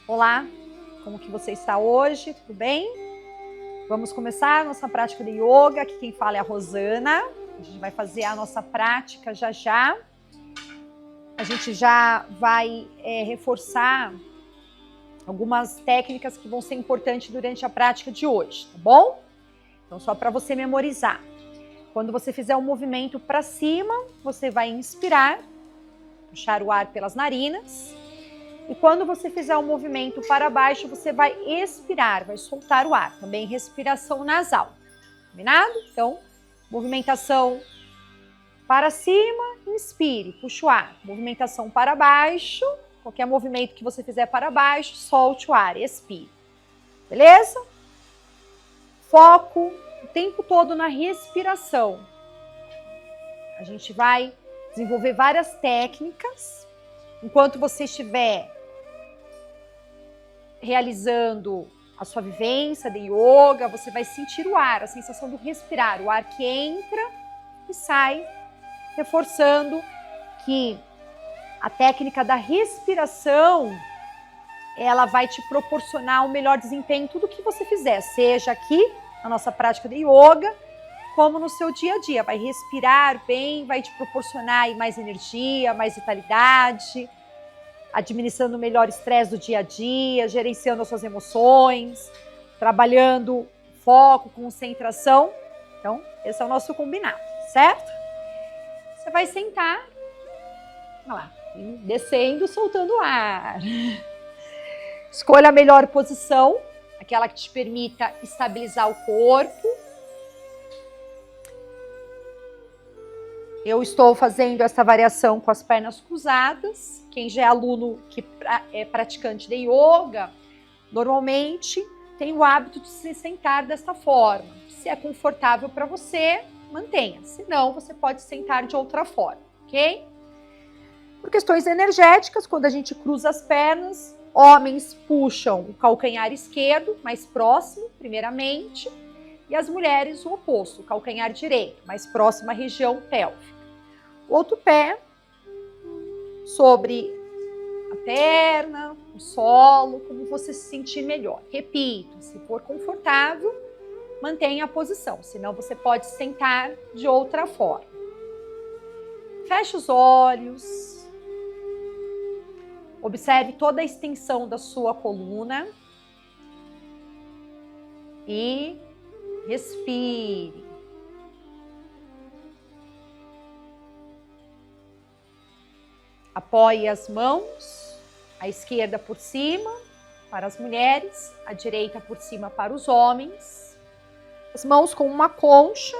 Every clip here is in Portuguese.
Olá, como que você está hoje? Tudo bem? Vamos começar a nossa prática de yoga. Aqui quem fala é a Rosana. A gente vai fazer a nossa prática já já. A gente já vai reforçar algumas técnicas que vão ser importantes durante a prática de hoje, tá bom? Então, só para você memorizar. Quando você fizer um movimento para cima, você vai inspirar, puxar o ar pelas narinas. E quando você fizer um movimento para baixo, você vai expirar, vai soltar o ar. Também respiração nasal. Combinado? Então, movimentação para cima, inspire, puxa o ar. Movimentação para baixo, qualquer movimento que você fizer para baixo, solte o ar, expire. Beleza? Foco o tempo todo na respiração. A gente vai desenvolver várias técnicas. Enquanto você estiver realizando a sua vivência de yoga, você vai sentir o ar, a sensação do respirar, o ar que entra e sai, reforçando que a técnica da respiração, ela vai te proporcionar um melhor desempenho em tudo que você fizer, seja aqui na nossa prática de yoga, como no seu dia a dia. Vai respirar bem, vai te proporcionar aí mais energia, mais vitalidade, administrando o melhor estresse do dia a dia, gerenciando as suas emoções, trabalhando foco, concentração. Então, esse é o nosso combinado, certo? Você vai sentar, olha lá, descendo, soltando o ar. Escolha a melhor posição, aquela que te permita estabilizar o corpo. Eu estou fazendo essa variação com as pernas cruzadas. Quem já é aluno que é praticante de yoga, normalmente tem o hábito de se sentar desta forma. Se é confortável para você, mantenha. Se não, você pode sentar de outra forma, ok? Por questões energéticas, quando a gente cruza as pernas, homens puxam o calcanhar esquerdo, mais próximo, primeiramente, e as mulheres o oposto, o calcanhar direito, mais próximo à região pélvica. O outro pé sobre a perna, o solo, como você se sentir melhor. Repito, se for confortável, mantenha a posição, senão você pode sentar de outra forma. Feche os olhos. Observe toda a extensão da sua coluna. E respire. Apoie as mãos, a esquerda por cima para as mulheres, a direita por cima para os homens. As mãos com uma concha,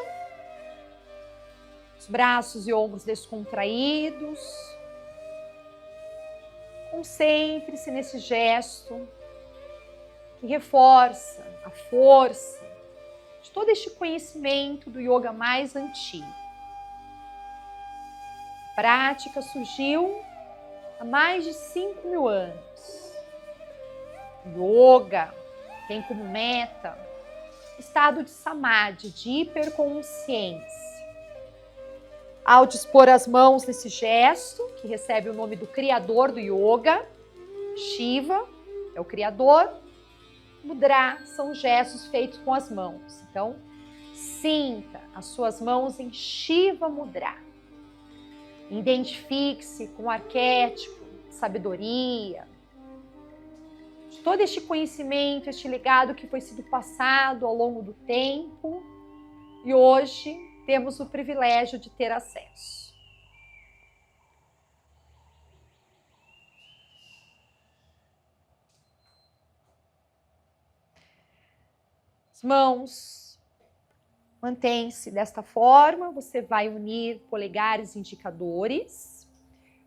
os braços e ombros descontraídos. Concentre-se nesse gesto que reforça a força de todo este conhecimento do yoga mais antigo. A prática surgiu há mais de 5.000 anos. O yoga tem como meta estado de samadhi, de hiperconsciência. Ao dispor as mãos nesse gesto, que recebe o nome do criador do yoga, Shiva é o criador, mudra são gestos feitos com as mãos. Então, sinta as suas mãos em Shiva Mudra. Identifique-se com o arquétipo de sabedoria, de todo este conhecimento, este legado que foi sido passado ao longo do tempo e hoje temos o privilégio de ter acesso. As mãos mantém-se desta forma, você vai unir polegares e indicadores.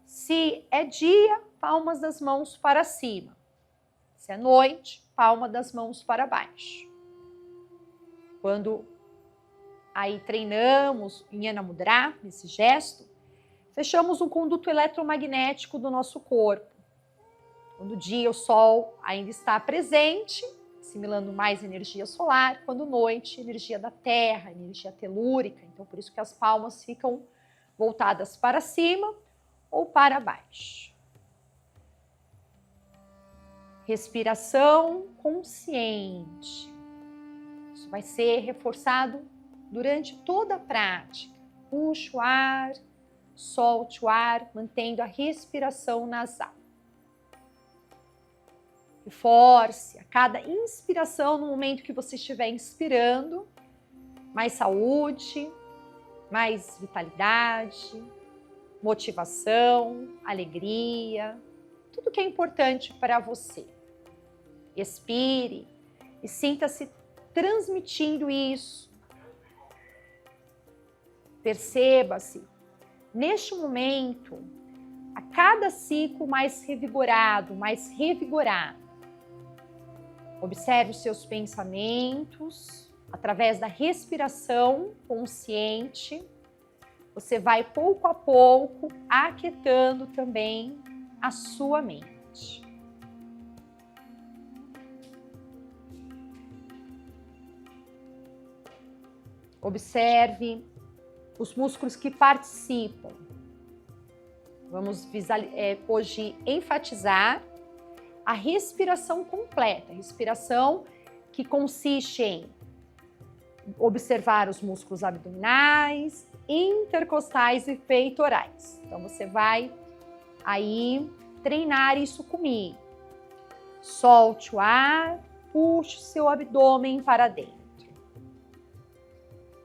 Se é dia, palmas das mãos para cima. Se é noite, palma das mãos para baixo. Quando aí treinamos em Jnana Mudra, nesse gesto, fechamos um conduto eletromagnético do nosso corpo. Quando o dia, o sol ainda está presente, assimilando mais energia solar, quando noite, energia da terra, energia telúrica. Então, por isso que as palmas ficam voltadas para cima ou para baixo. Respiração consciente. Isso vai ser reforçado durante toda a prática. Puxa o ar, solte o ar, mantendo a respiração nasal. Reforce a cada inspiração, no momento que você estiver inspirando, mais saúde, mais vitalidade, motivação, alegria, tudo que é importante para você. Expire e sinta-se transmitindo isso. Perceba-se, neste momento, a cada ciclo mais revigorado, mais revigorado. Observe os seus pensamentos, através da respiração consciente. Você vai pouco a pouco aquietando também a sua mente. Observe os músculos que participam. Vamos hoje enfatizar a respiração completa, a respiração que consiste em observar os músculos abdominais, intercostais e peitorais. Então você vai aí treinar isso comigo. Solte o ar, puxe o seu abdômen para dentro.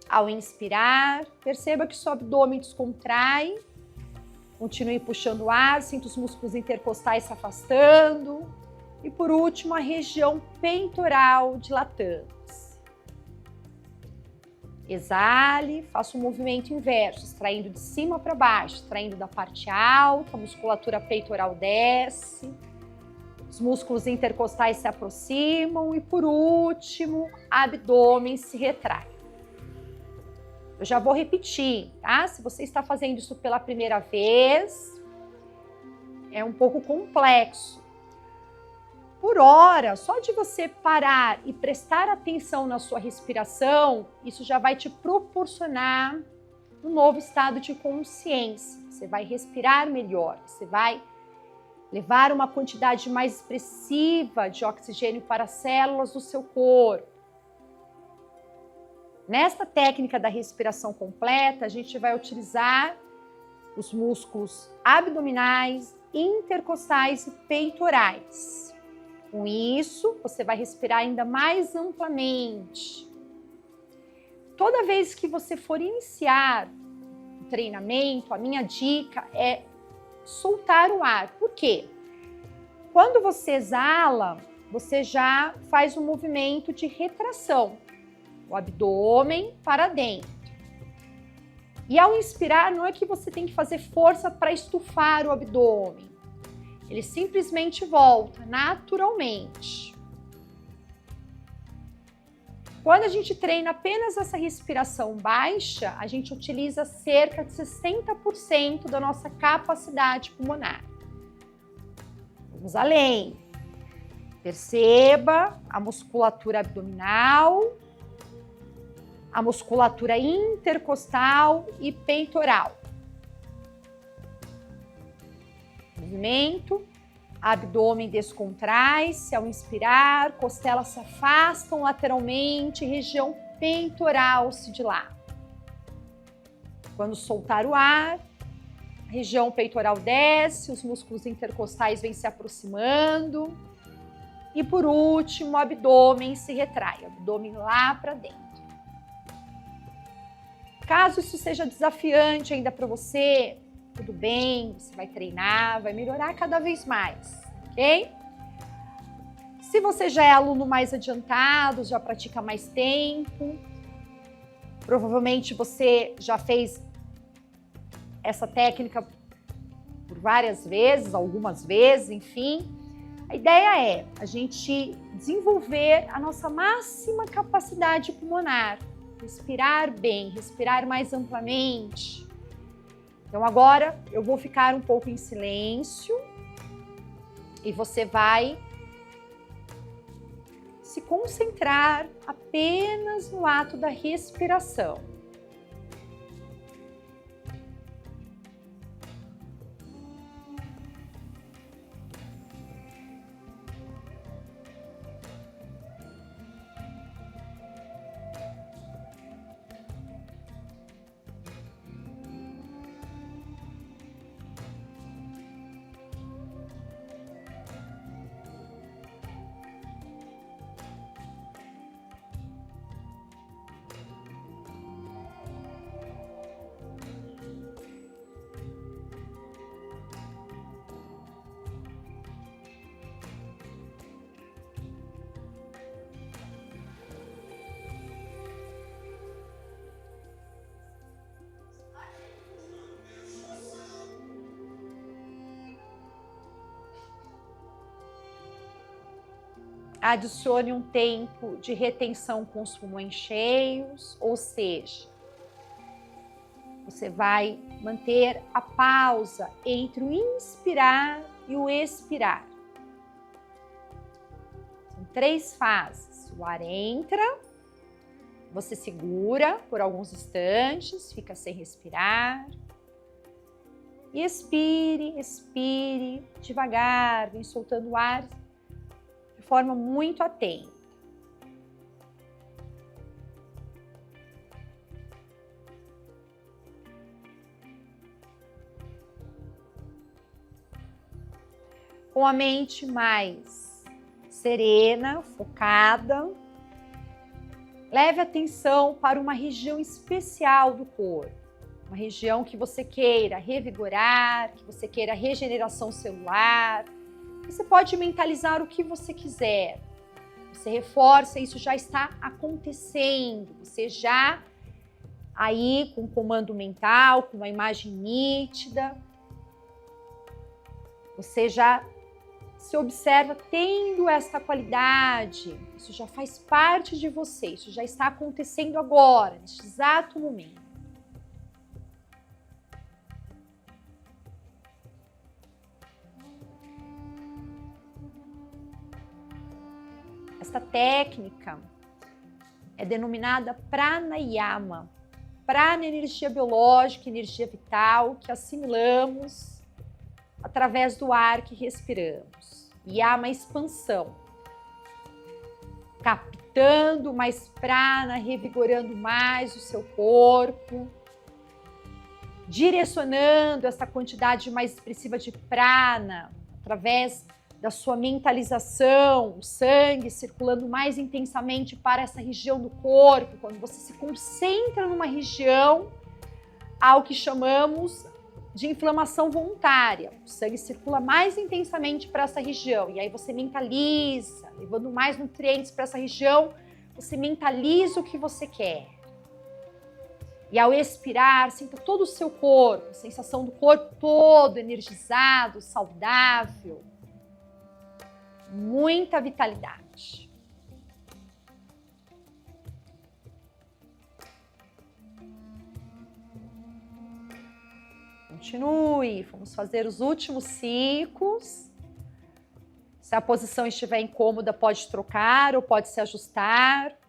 Ao inspirar, perceba que seu abdômen descontrai. Continue puxando o ar, sinta os músculos intercostais se afastando. E por último, a região peitoral dilatando-se. Exale, faça um movimento inverso, extraindo de cima para baixo, extraindo da parte alta, a musculatura peitoral desce. Os músculos intercostais se aproximam e por último, abdômen se retrai. Eu já vou repetir, tá? Se você está fazendo isso pela primeira vez, é um pouco complexo. Por hora, só de você parar e prestar atenção na sua respiração, isso já vai te proporcionar um novo estado de consciência. Você vai respirar melhor, você vai levar uma quantidade mais expressiva de oxigênio para as células do seu corpo. Nesta técnica da respiração completa, a gente vai utilizar os músculos abdominais, intercostais e peitorais. Com isso, você vai respirar ainda mais amplamente. Toda vez que você for iniciar o treinamento, a minha dica é soltar o ar. Por quê? Quando você exala, você já faz um movimento de retração. O abdômen para dentro. E ao inspirar, não é que você tem que fazer força para estufar o abdômen. Ele simplesmente volta naturalmente. Quando a gente treina apenas essa respiração baixa, a gente utiliza cerca de 60% da nossa capacidade pulmonar. Vamos além. Perceba a musculatura abdominal, a musculatura intercostal e peitoral. Movimento, abdômen descontrai-se ao inspirar, costelas se afastam lateralmente, região peitoral se dilata. Quando soltar o ar, a região peitoral desce, os músculos intercostais vêm se aproximando. E por último, o abdômen se retrai, o abdômen lá para dentro. Caso isso seja desafiante ainda para você, tudo bem, você vai treinar, vai melhorar cada vez mais, ok? Se você já é aluno mais adiantado, já pratica mais tempo, provavelmente você já fez essa técnica por várias vezes, algumas vezes, enfim. A ideia é a gente desenvolver a nossa máxima capacidade pulmonar. Respirar bem, respirar mais amplamente. Então agora eu vou ficar um pouco em silêncio e você vai se concentrar apenas no ato da respiração. Adicione um tempo de retenção com os pulmões cheios, ou seja, você vai manter a pausa entre o inspirar e o expirar. São 3 fases. O ar entra, você segura por alguns instantes, fica sem respirar. E expire, expire, devagar, vem soltando o ar de forma muito atenta. Com a mente mais serena, focada, leve atenção para uma região especial do corpo. Uma região que você queira revigorar, que você queira regeneração celular. Você pode mentalizar o que você quiser. Você reforça, isso já está acontecendo. Você já aí com um comando mental, com uma imagem nítida, você já se observa tendo essa qualidade. Isso já faz parte de você, isso já está acontecendo agora, neste exato momento. Esta técnica é denominada pranayama. Prana, energia biológica, energia vital que assimilamos através do ar que respiramos. Yama, expansão. Captando mais prana, revigorando mais o seu corpo. Direcionando essa quantidade mais expressiva de prana através da sua mentalização, o sangue circulando mais intensamente para essa região do corpo. Quando você se concentra numa região, há o que chamamos de inflamação voluntária. O sangue circula mais intensamente para essa região e aí você mentaliza, levando mais nutrientes para essa região, você mentaliza o que você quer. E ao expirar, sinta todo o seu corpo, a sensação do corpo todo energizado, saudável. Muita vitalidade. Continue, vamos fazer os últimos ciclos. Se a posição estiver incômoda, pode trocar ou pode se ajustar.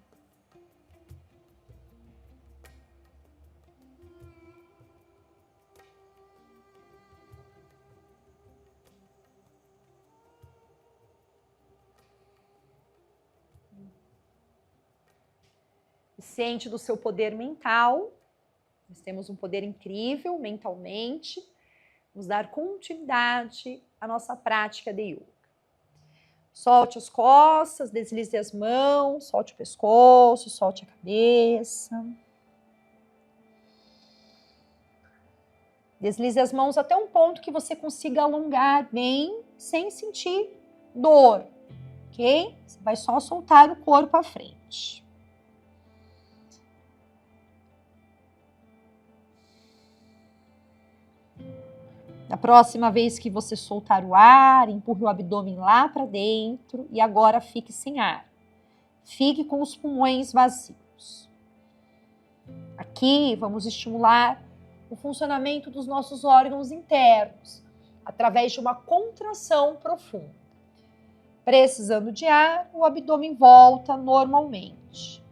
Ciente do seu poder mental. Nós temos um poder incrível mentalmente. Vamos dar continuidade à nossa prática de yoga. Solte as costas, deslize as mãos, solte o pescoço, solte a cabeça. Deslize as mãos até um ponto que você consiga alongar bem, sem sentir dor, ok? Você vai só soltar o corpo à frente. Da próxima vez que você soltar o ar, empurre o abdômen lá para dentro e agora fique sem ar. Fique com os pulmões vazios. Aqui vamos estimular o funcionamento dos nossos órgãos internos através de uma contração profunda. Precisando de ar, o abdômen volta normalmente.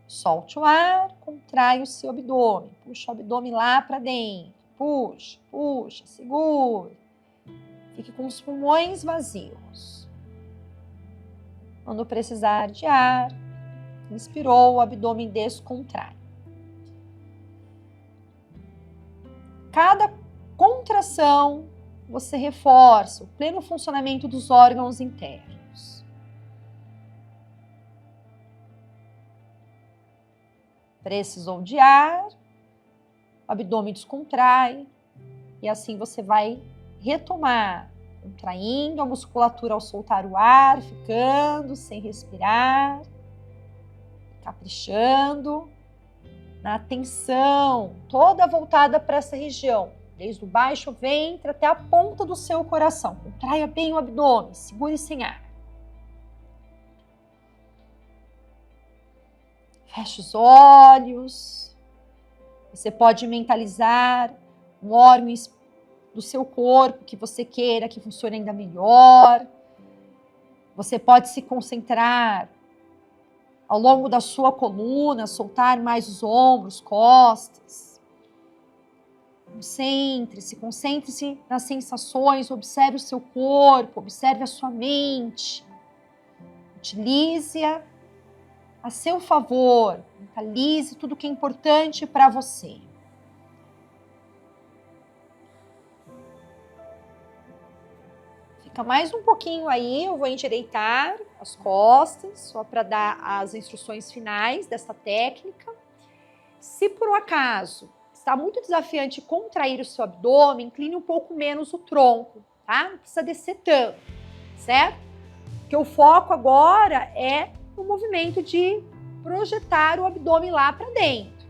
Solte o ar, contrai o seu abdômen, puxa o abdômen lá para dentro. Puxa, puxa, segura. Fique com os pulmões vazios. Quando precisar de ar, inspirou, o abdômen descontrai. Cada contração, você reforça o pleno funcionamento dos órgãos internos. Precisou de ar, o abdômen descontrai e assim você vai retomar, contraindo a musculatura ao soltar o ar, ficando sem respirar, caprichando na atenção toda voltada para essa região, desde o baixo ventre até a ponta do seu coração. Contraia bem o abdômen, segure sem ar. Feche os olhos. Você pode mentalizar um órgão do seu corpo que você queira que funcione ainda melhor. Você pode se concentrar ao longo da sua coluna, soltar mais os ombros, costas. Concentre-se nas sensações, observe o seu corpo, observe a sua mente. Utilize-a a seu favor, mentalize tudo que é importante para você. Fica mais um pouquinho aí, eu vou endireitar as costas, só para dar as instruções finais dessa técnica. Se por um acaso está muito desafiante contrair o seu abdômen, incline um pouco menos o tronco, tá? Não precisa descer tanto, certo? Porque o foco agora é o movimento de projetar o abdômen lá para dentro.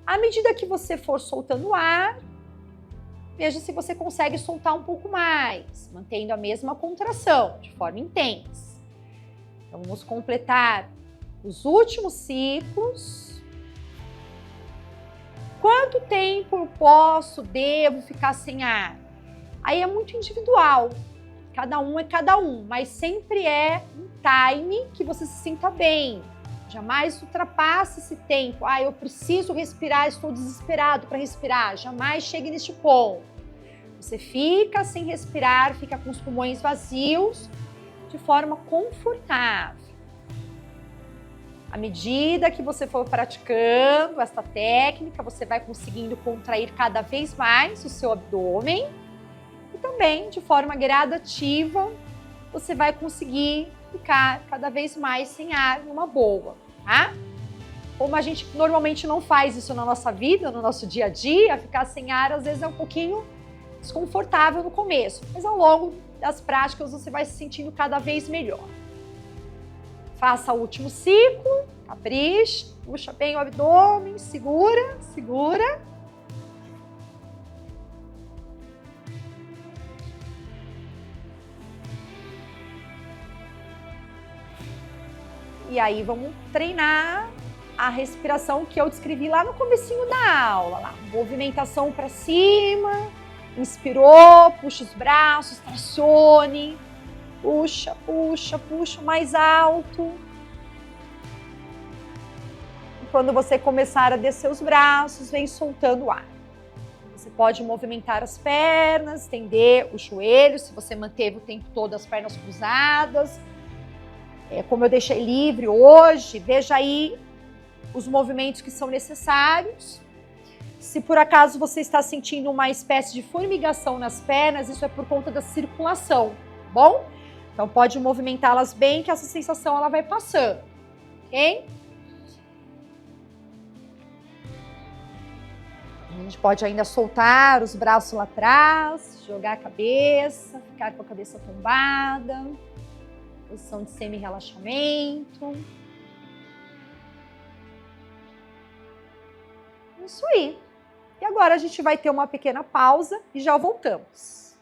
À medida que você for soltando o ar, veja se você consegue soltar um pouco mais, mantendo a mesma contração, de forma intensa. Então, vamos completar os últimos ciclos. Quanto tempo eu devo ficar sem ar? Aí é muito individual. Cada um é cada um, mas sempre é um time que você se sinta bem. Jamais ultrapasse esse tempo. Eu preciso respirar, estou desesperado para respirar. Jamais chegue neste ponto. Você fica sem respirar, fica com os pulmões vazios, de forma confortável. À medida que você for praticando esta técnica, você vai conseguindo contrair cada vez mais o seu abdômen. E também, de forma gradativa, você vai conseguir ficar cada vez mais sem ar numa boa, tá? Como a gente normalmente não faz isso na nossa vida, no nosso dia a dia, ficar sem ar às vezes é um pouquinho desconfortável no começo, mas ao longo das práticas você vai se sentindo cada vez melhor. Faça o último ciclo, capriche, puxa bem o abdômen, segura, segura. E aí vamos treinar a respiração que eu descrevi lá no comecinho da aula. Lá. Movimentação para cima, inspirou, puxa os braços, tracione, puxa, puxa, puxa mais alto. E quando você começar a descer os braços, vem soltando o ar. Você pode movimentar as pernas, estender os joelhos, se você manteve o tempo todo as pernas cruzadas. Como eu deixei livre hoje, veja aí os movimentos que são necessários. Se por acaso você está sentindo uma espécie de formigação nas pernas, isso é por conta da circulação, tá bom? Então pode movimentá-las bem que essa sensação ela vai passando, ok? A gente pode ainda soltar os braços lá atrás, jogar a cabeça, ficar com a cabeça tombada. Posição de semi-relaxamento. Isso aí. E agora a gente vai ter uma pequena pausa e já voltamos.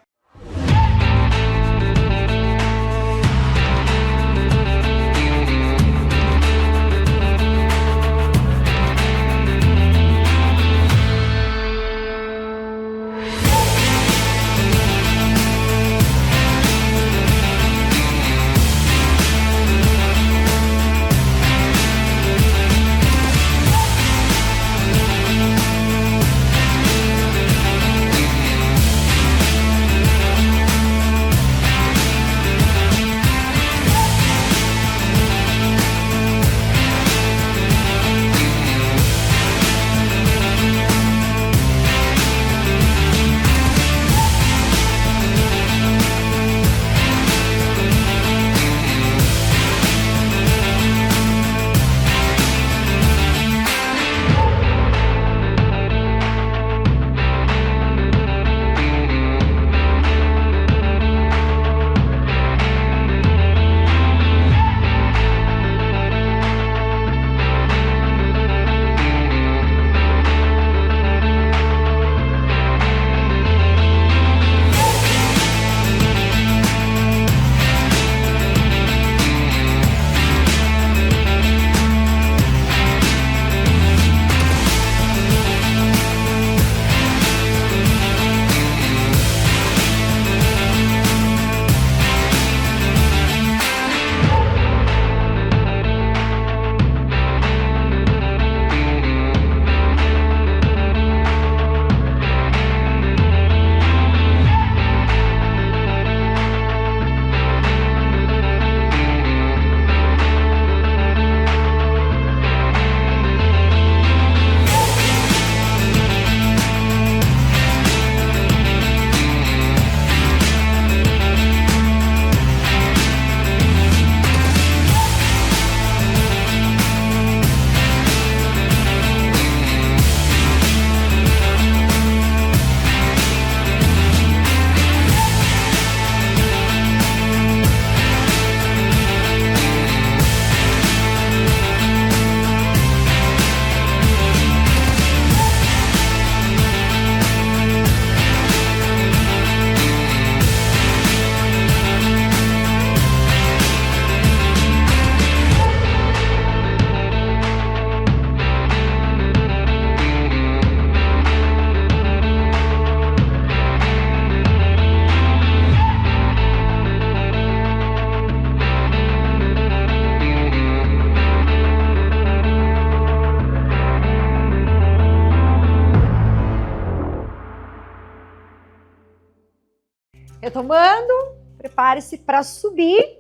Retomando, prepare-se para subir.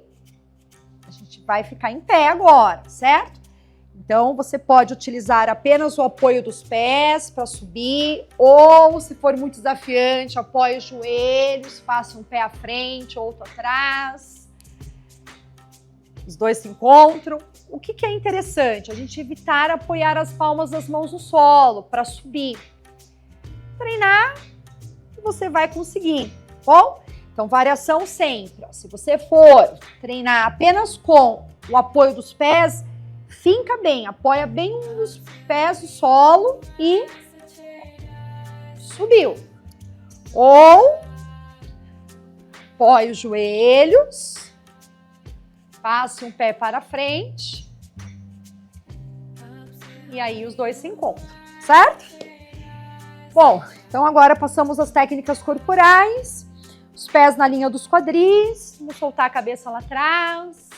A gente vai ficar em pé agora, certo? Então, você pode utilizar apenas o apoio dos pés para subir, ou, se for muito desafiante, apoie os joelhos, faça um pé à frente, outro atrás. Os dois se encontram. O que é interessante? A gente evitar apoiar as palmas das mãos no solo para subir. Treinar, você vai conseguir, bom? Então, variação sempre. Ó. Se você for treinar apenas com o apoio dos pés, finca bem, apoia bem os pés no solo e subiu. Ou apoie os joelhos, passe um pé para frente e aí os dois se encontram, certo? Bom, então agora passamos as técnicas corporais, os pés na linha dos quadris, vamos soltar a cabeça lá atrás.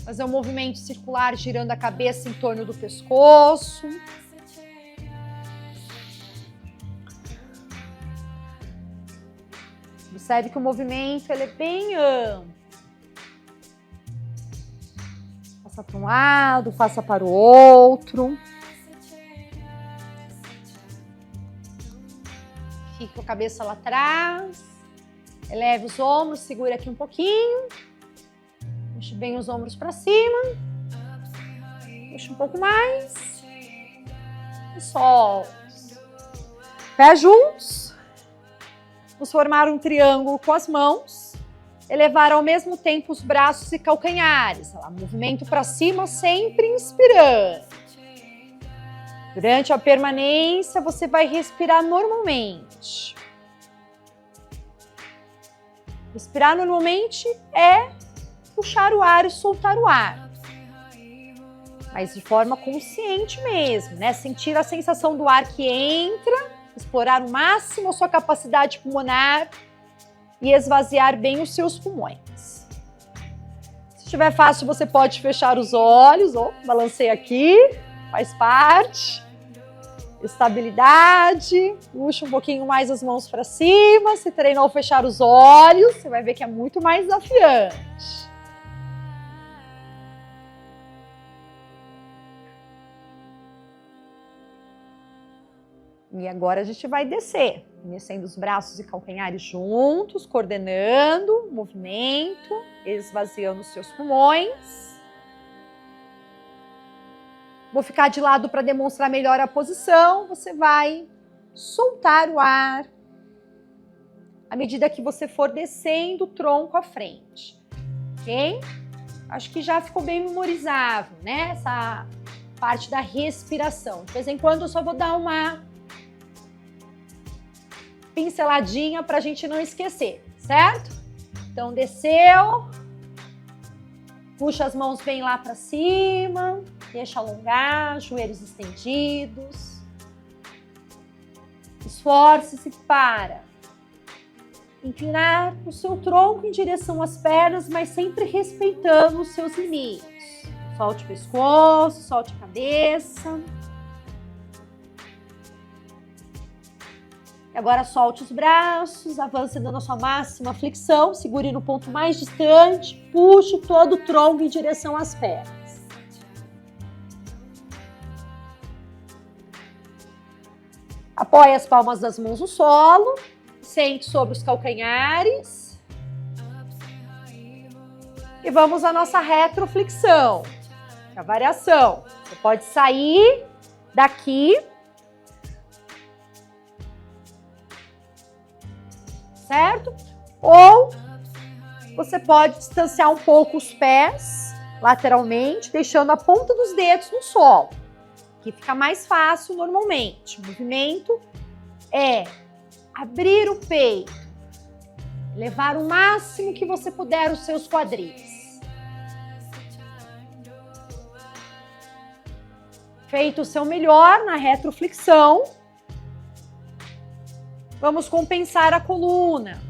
Fazer um movimento circular girando a cabeça em torno do pescoço. Observe que o movimento ele é bem amplo. Faça para um lado, faça para o outro. Fique com a cabeça lá atrás. Eleve os ombros, segura aqui um pouquinho. Puxe bem os ombros para cima. Puxa um pouco mais. E solte. Pés juntos. Vamos formar um triângulo com as mãos. Elevar ao mesmo tempo os braços e calcanhares. Lá, movimento para cima, sempre inspirando. Durante a permanência, você vai respirar normalmente. Respirar normalmente é puxar o ar e soltar o ar. Mas de forma consciente mesmo, né? Sentir a sensação do ar que entra, explorar o máximo a sua capacidade pulmonar e esvaziar bem os seus pulmões. Se estiver fácil, você pode fechar os olhos. Balancei aqui, faz parte. Estabilidade. Puxa um pouquinho mais as mãos para cima. Se treinou fechar os olhos, você vai ver que é muito mais desafiante. E agora a gente vai descer, descendo os braços e calcanhares juntos, coordenando o movimento, esvaziando os seus pulmões. Vou ficar de lado para demonstrar melhor a posição. Você vai soltar o ar à medida que você for descendo o tronco à frente, ok? Acho que já ficou bem memorizável, né? Essa parte da respiração. De vez em quando eu só vou dar uma pinceladinha para a gente não esquecer, certo? Então, desceu, puxa as mãos bem lá para cima, deixa alongar, joelhos estendidos. Esforce-se para inclinar o seu tronco em direção às pernas, mas sempre respeitando os seus limites. Solte o pescoço, solte a cabeça. E agora solte os braços, avance dando a sua máxima flexão, segure no ponto mais distante, puxe todo o tronco em direção às pernas. Apoie as palmas das mãos no solo, sente sobre os calcanhares. E vamos à nossa retroflexão, a variação. Você pode sair daqui, certo? Ou você pode distanciar um pouco os pés lateralmente, deixando a ponta dos dedos no solo, que fica mais fácil normalmente. O movimento é abrir o peito, levar o máximo que você puder os seus quadris. Feito o seu melhor na retroflexão, vamos compensar a coluna.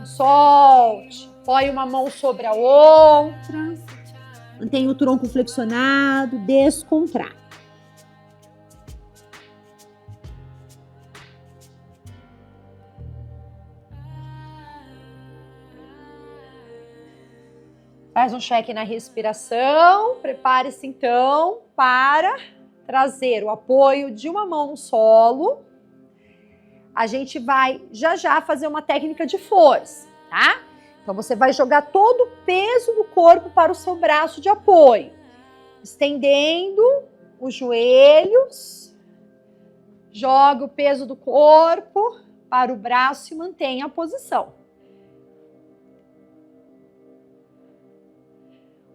Solte, apoie uma mão sobre a outra, mantenha o tronco flexionado, descontrai. Faz um check na respiração, prepare-se então para trazer o apoio de uma mão no solo. A gente vai já fazer uma técnica de força, tá? Então você vai jogar todo o peso do corpo para o seu braço de apoio, estendendo os joelhos, joga o peso do corpo para o braço e mantenha a posição.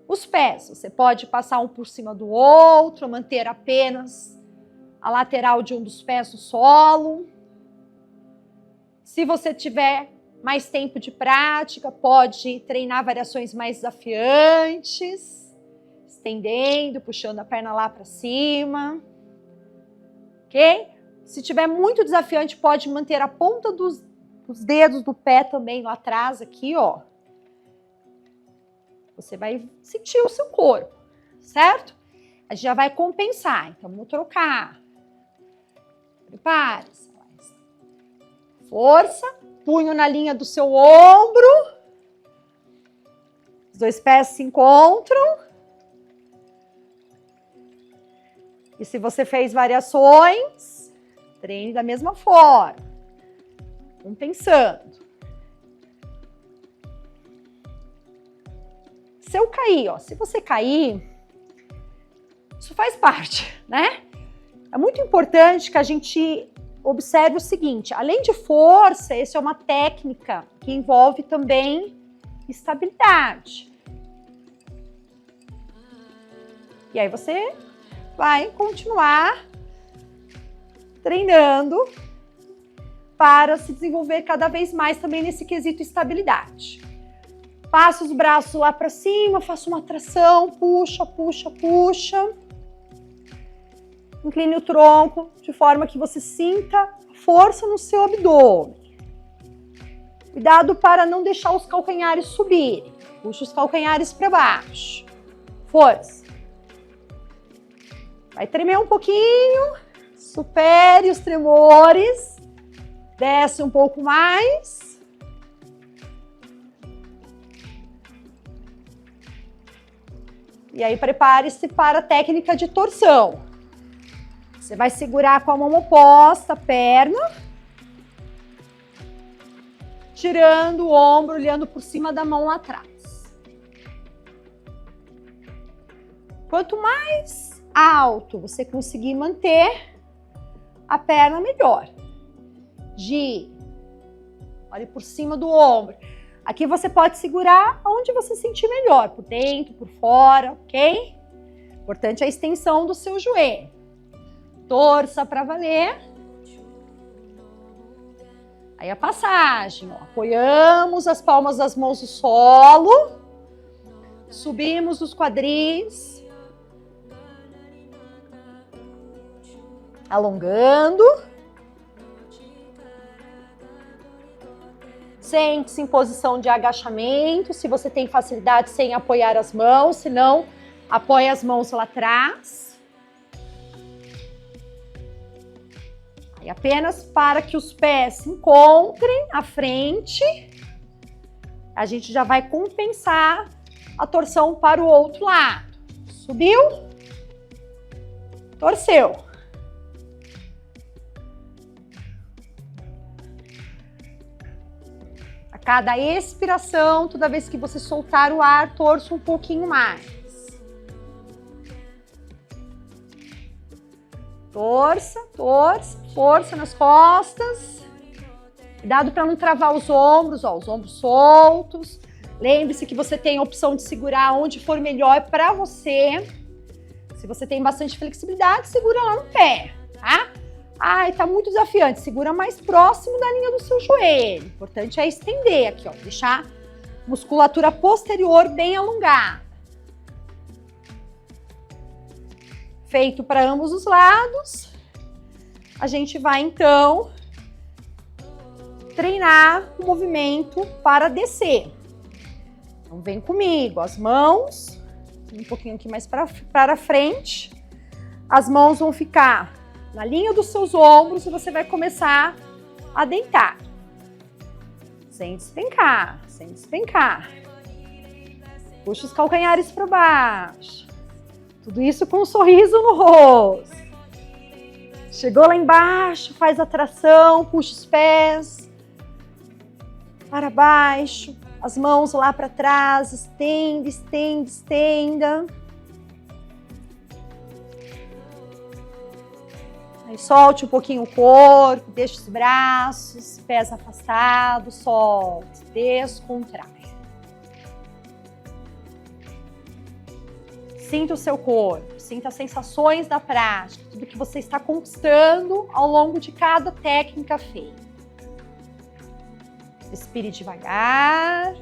Os pés, você pode passar um por cima do outro, manter apenas a lateral de um dos pés no solo. Se você tiver mais tempo de prática, pode treinar variações mais desafiantes, estendendo, puxando a perna lá para cima, ok? Se tiver muito desafiante, pode manter a ponta dos dedos do pé também lá atrás, aqui, ó. Você vai sentir o seu corpo, certo? A gente já vai compensar, então vamos trocar. Prepare-se. Força, punho na linha do seu ombro. Os dois pés se encontram. E se você fez variações, treine da mesma forma. Compensando. Se eu cair, ó, se você cair, isso faz parte, né? É muito importante que a gente observe o seguinte, além de força, essa é uma técnica que envolve também estabilidade. E aí você vai continuar treinando para se desenvolver cada vez mais também nesse quesito estabilidade. Passa os braços lá para cima, faça uma tração, puxa, puxa, puxa. Incline o tronco de forma que você sinta força no seu abdômen. Cuidado para não deixar os calcanhares subirem. Puxa os calcanhares para baixo. Força. Vai tremer um pouquinho. Supere os tremores. Desce um pouco mais. E aí prepare-se para a técnica de torção. Você vai segurar com a mão oposta a perna, tirando o ombro, olhando por cima da mão lá atrás. Quanto mais alto você conseguir manter a perna, melhor. Gire. Olhe por cima do ombro. Aqui você pode segurar onde você sentir melhor, por dentro, por fora, ok? Importante é a extensão do seu joelho. Torça para valer. Aí a passagem, ó. Apoiamos as palmas das mãos no solo. Subimos os quadris. Alongando. Sente-se em posição de agachamento, se você tem facilidade sem apoiar as mãos, se não, apoie as mãos lá atrás. Aí apenas para que os pés se encontrem à frente, a gente já vai compensar a torção para o outro lado. Subiu, torceu. Cada expiração, toda vez que você soltar o ar, torça um pouquinho mais. Torça, torça, força nas costas. Cuidado para não travar os ombros, ó, os ombros soltos. Lembre-se que você tem a opção de segurar onde for melhor para você. Se você tem bastante flexibilidade, segura lá no pé, tá? Ai, tá muito desafiante. Segura mais próximo da linha do seu joelho. O importante é estender aqui, ó. Deixar a musculatura posterior bem alongada. Feito para ambos os lados. A gente vai, então, treinar o movimento para descer. Então, vem comigo. As mãos, um pouquinho aqui mais para frente. As mãos vão ficar na linha dos seus ombros e você vai começar a deitar. Sem despencar, sem despencar. Puxa os calcanhares para baixo. Tudo isso com um sorriso no rosto. Chegou lá embaixo, faz a tração, puxa os pés para baixo. As mãos lá para trás, estenda, estenda, estenda. Aí solte um pouquinho o corpo, deixa os braços, pés afastados, solte, descontrai. Sinta o seu corpo, sinta as sensações da prática, tudo que você está conquistando ao longo de cada técnica feita. Respire devagar.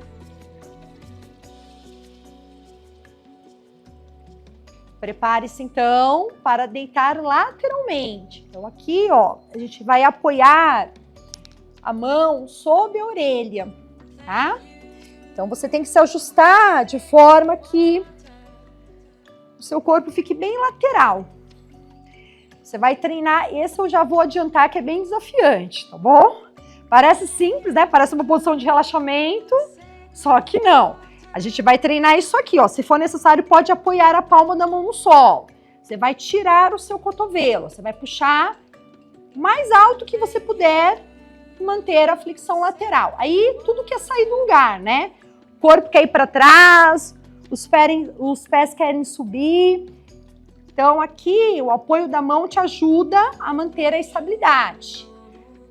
Prepare-se então para deitar lateralmente. Então aqui, ó, a gente vai apoiar a mão sob a orelha, tá? Então você tem que se ajustar de forma que o seu corpo fique bem lateral. Você vai treinar, esse eu já vou adiantar que é bem desafiante, tá bom? Parece simples, né? Parece uma posição de relaxamento, só que não. A gente vai treinar isso aqui, ó. Se for necessário, pode apoiar a palma da mão no solo. Você vai tirar o seu cotovelo, você vai puxar mais alto que você puder e manter a flexão lateral. Aí, tudo quer sair do lugar, né? O corpo quer ir para trás, os pés querem subir. Então, aqui, o apoio da mão te ajuda a manter a estabilidade.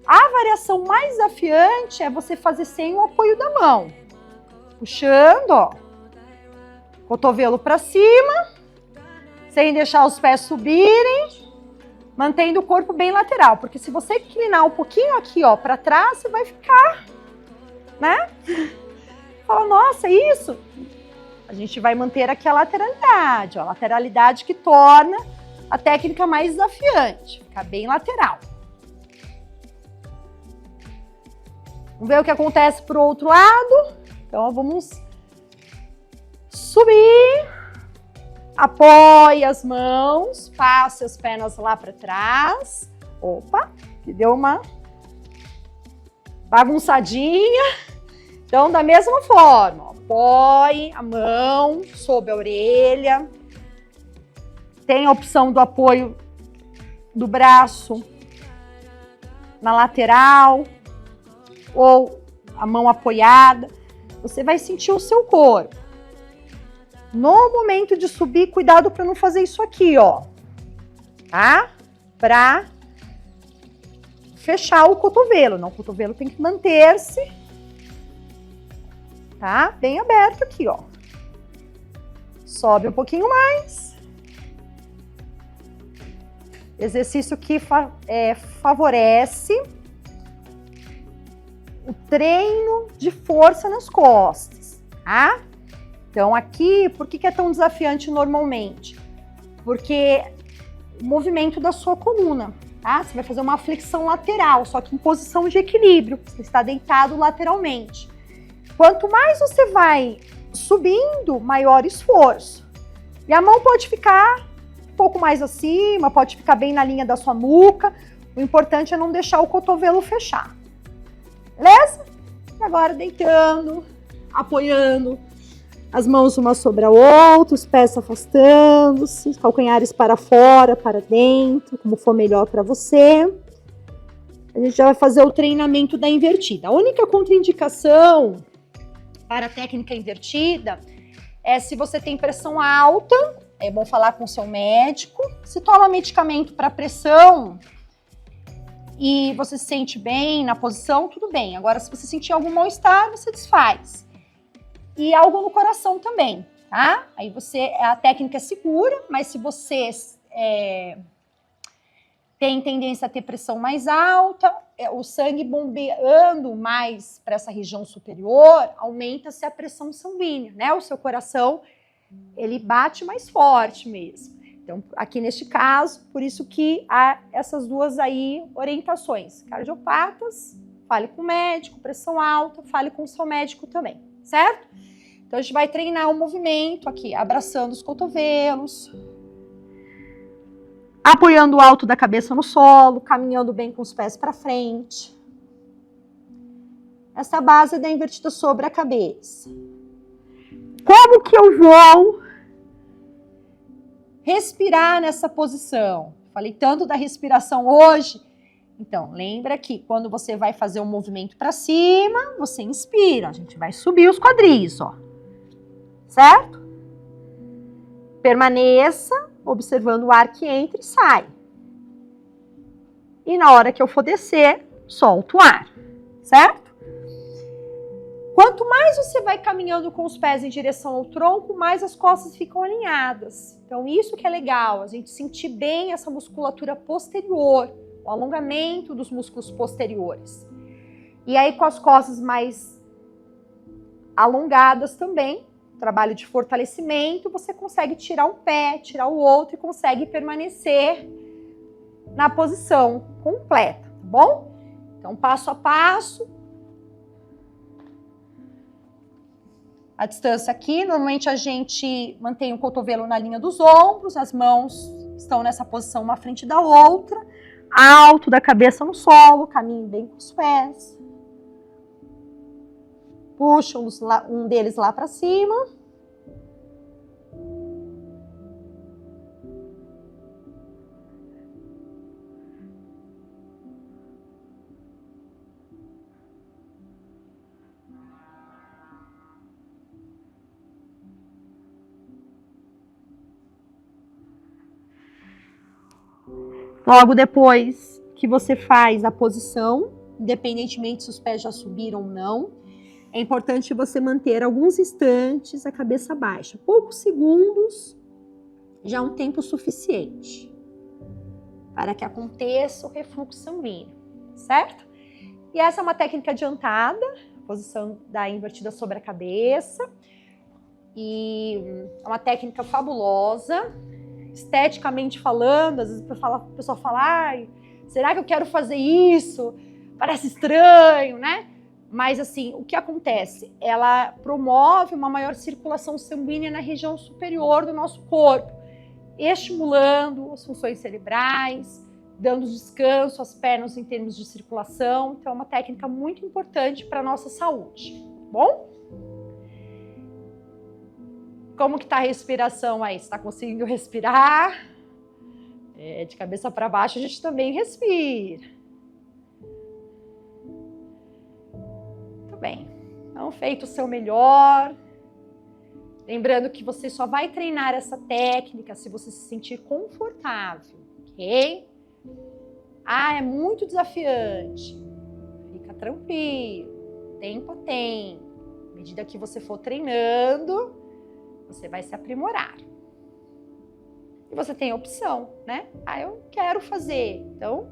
A variação mais desafiante é você fazer sem o apoio da mão. Puxando, ó, cotovelo para cima, sem deixar os pés subirem, mantendo o corpo bem lateral, porque se você inclinar um pouquinho aqui, ó, para trás, você vai ficar, né? Fala, nossa, é isso? A gente vai manter aqui a lateralidade, ó, a lateralidade que torna a técnica mais desafiante, ficar bem lateral. Vamos ver o que acontece pro outro lado. Então, vamos subir, apoie as mãos, passe as pernas lá para trás. Opa, que deu uma bagunçadinha. Então, da mesma forma, apoie a mão sob a orelha. Tem a opção do apoio do braço na lateral ou a mão apoiada. Você vai sentir o seu corpo. No momento de subir, cuidado para não fazer isso aqui, ó. Tá? Para fechar o cotovelo. Não, o cotovelo tem que manter-se, tá? Bem aberto aqui, ó. Sobe um pouquinho mais. Exercício que favorece o treino de força nas costas, tá? Então aqui, por que é tão desafiante normalmente? Porque o movimento da sua coluna, tá? Você vai fazer uma flexão lateral, só que em posição de equilíbrio, você está deitado lateralmente. Quanto mais você vai subindo, maior esforço. E a mão pode ficar um pouco mais acima, pode ficar bem na linha da sua nuca. O importante é não deixar o cotovelo fechar. Beleza? E agora deitando, apoiando as mãos uma sobre a outra, os pés se afastando, os calcanhares para fora, para dentro, como for melhor para você. A gente já vai fazer o treinamento da invertida. A única contraindicação para a técnica invertida é se você tem pressão alta, é bom falar com o seu médico. Se toma medicamento para pressão e você se sente bem na posição, tudo bem. Agora, se você sentir algum mal-estar, você desfaz. E algo no coração também, tá? Aí a técnica é segura, mas se você tem tendência a ter pressão mais alta, o sangue bombeando mais para essa região superior, aumenta-se a pressão sanguínea, né? O seu coração, ele bate mais forte mesmo. Então, aqui neste caso, por isso que há essas duas aí orientações. Cardiopatas, fale com o médico, pressão alta, fale com o seu médico também, certo? Então, a gente vai treinar o movimento aqui, abraçando os cotovelos, apoiando o alto da cabeça no solo, caminhando bem com os pés para frente. Essa base é da invertida sobre a cabeça. Como que eu vou respirar nessa posição? Falei tanto da respiração hoje. Então, lembra que quando você vai fazer um movimento para cima, você inspira. A gente vai subir os quadris, ó. Certo? Permaneça observando o ar que entra e sai. E na hora que eu for descer, solto o ar. Certo? Quanto mais você vai caminhando com os pés em direção ao tronco, mais as costas ficam alinhadas. Então, isso que é legal, a gente sentir bem essa musculatura posterior, o alongamento dos músculos posteriores. E aí, com as costas mais alongadas também, trabalho de fortalecimento, você consegue tirar um pé, tirar o outro e consegue permanecer na posição completa, tá bom? Então, passo a passo. A distância aqui, normalmente a gente mantém o cotovelo na linha dos ombros, as mãos estão nessa posição uma frente da outra, alto da cabeça no solo, caminhe bem com os pés. Puxa um deles lá para cima. Logo depois que você faz a posição, independentemente se os pés já subiram ou não, é importante você manter alguns instantes a cabeça baixa. Poucos segundos já é um tempo suficiente para que aconteça o refluxo sanguíneo, certo? E essa é uma técnica adiantada, posição da invertida sobre a cabeça. E é uma técnica fabulosa. Esteticamente falando, às vezes a pessoa fala, ai, será que eu quero fazer isso? Parece estranho, né? Mas assim, o que acontece? Ela promove uma maior circulação sanguínea na região superior do nosso corpo, estimulando as funções cerebrais, dando descanso às pernas em termos de circulação. Então é uma técnica muito importante para a nossa saúde, tá bom? Como que tá a respiração aí? Você está conseguindo respirar? De cabeça para baixo a gente também respira. Muito bem. Então, feito o seu melhor. Lembrando que você só vai treinar essa técnica se você se sentir confortável, ok? Ah, é muito desafiante. Fica tranquilo. Tempo a tempo. À medida que você for treinando, você vai se aprimorar. E você tem a opção, né? Ah, eu quero fazer. Então,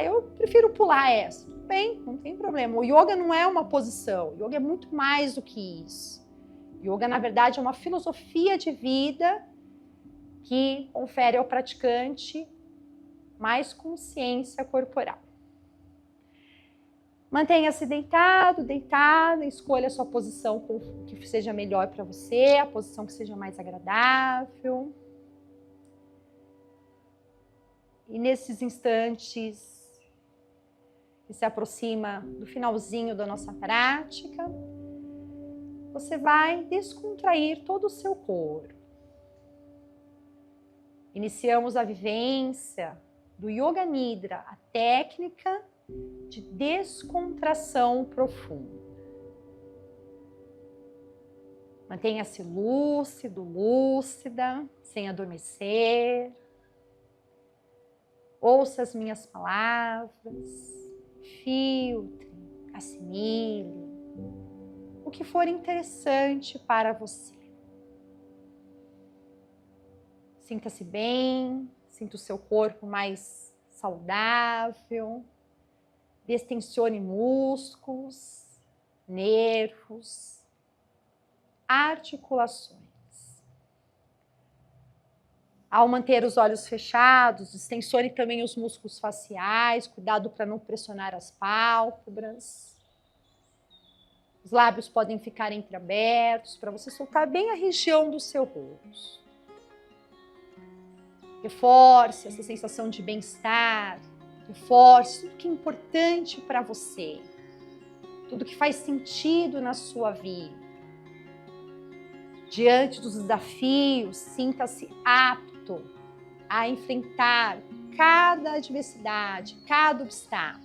eu prefiro pular essa. Tudo bem, não tem problema. O yoga não é uma posição. O yoga é muito mais do que isso. O yoga, na verdade, é uma filosofia de vida que confere ao praticante mais consciência corporal. Mantenha-se deitado, deitada, escolha a sua posição que seja melhor para você, a posição que seja mais agradável. E nesses instantes que se aproxima do finalzinho da nossa prática, você vai descontrair todo o seu corpo. Iniciamos a vivência do Yoga Nidra, a técnica de descontração profunda. Mantenha-se lúcido, lúcida, sem adormecer. Ouça as minhas palavras, filtre, assimile o que for interessante para você. Sinta-se bem, sinta o seu corpo mais saudável. Destensione músculos, nervos, articulações. Ao manter os olhos fechados, distensione também os músculos faciais, cuidado para não pressionar as pálpebras. Os lábios podem ficar entreabertos para você soltar bem a região do seu rosto. Reforce essa sensação de bem-estar. Reforce tudo que é importante para você, tudo que faz sentido na sua vida. Diante dos desafios, sinta-se apto a enfrentar cada adversidade, cada obstáculo.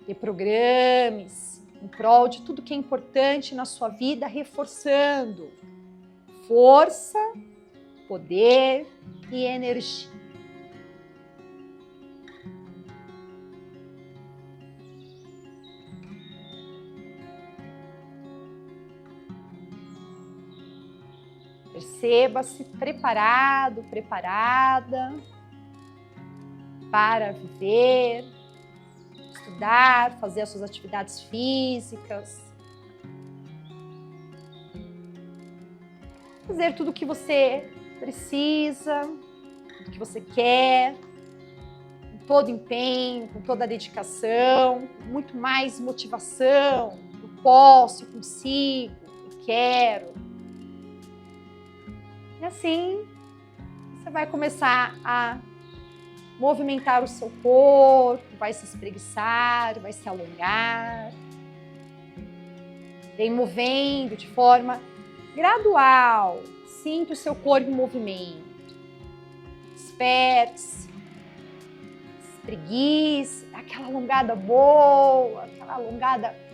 Reprograme-se em prol de tudo que é importante na sua vida, reforçando força, poder e energia. Perceba-se preparado, preparada para viver, estudar, fazer as suas atividades físicas, fazer tudo o que você precisa, tudo o que você quer, com todo empenho, com toda a dedicação, com muito mais motivação. Eu posso, eu consigo, eu quero. E assim, você vai começar a movimentar o seu corpo, vai se espreguiçar, vai se alongar. Vem movendo de forma gradual. Sinta o seu corpo em movimento. Desperte-se, espreguice, aquela alongada boa, aquela alongada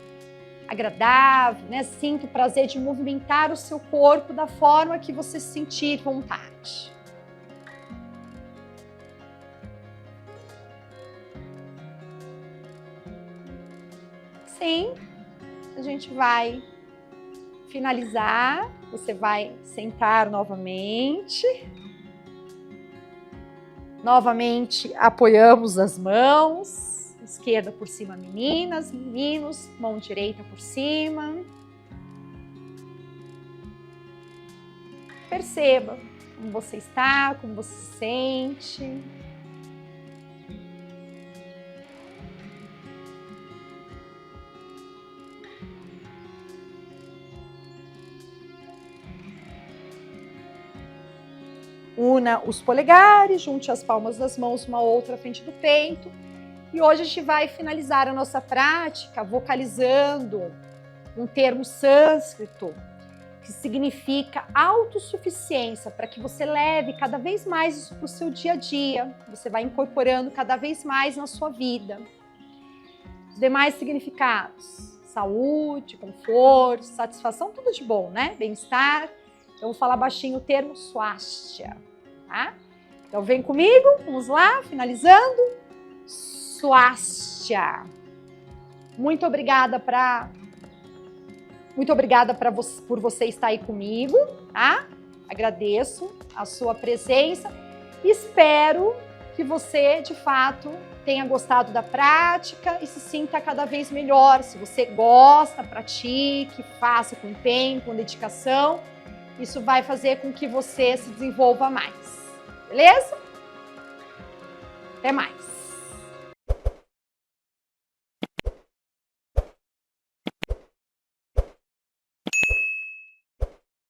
agradável, né? Sinta o prazer de movimentar o seu corpo da forma que você sentir vontade. Sim, a gente vai finalizar. Você vai sentar novamente. Novamente apoiamos as mãos. Esquerda por cima, meninas, meninos, mão direita por cima. Perceba como você está, como você se sente. Una os polegares, junte as palmas das mãos uma outra à frente do peito. E hoje a gente vai finalizar a nossa prática vocalizando um termo sânscrito que significa autossuficiência, para que você leve cada vez mais isso para o seu dia a dia. Você vai incorporando cada vez mais na sua vida. Os demais significados: saúde, conforto, satisfação, tudo de bom, né? Bem-estar. Eu vou falar baixinho o termo swasthya, tá? Então vem comigo, vamos lá, finalizando. Swasthya. Muito obrigada por você estar aí comigo, tá? Agradeço a sua presença. Espero que você, de fato, tenha gostado da prática e se sinta cada vez melhor. Se você gosta, pratique, faça com empenho, com dedicação. Isso vai fazer com que você se desenvolva mais. Beleza? Até mais.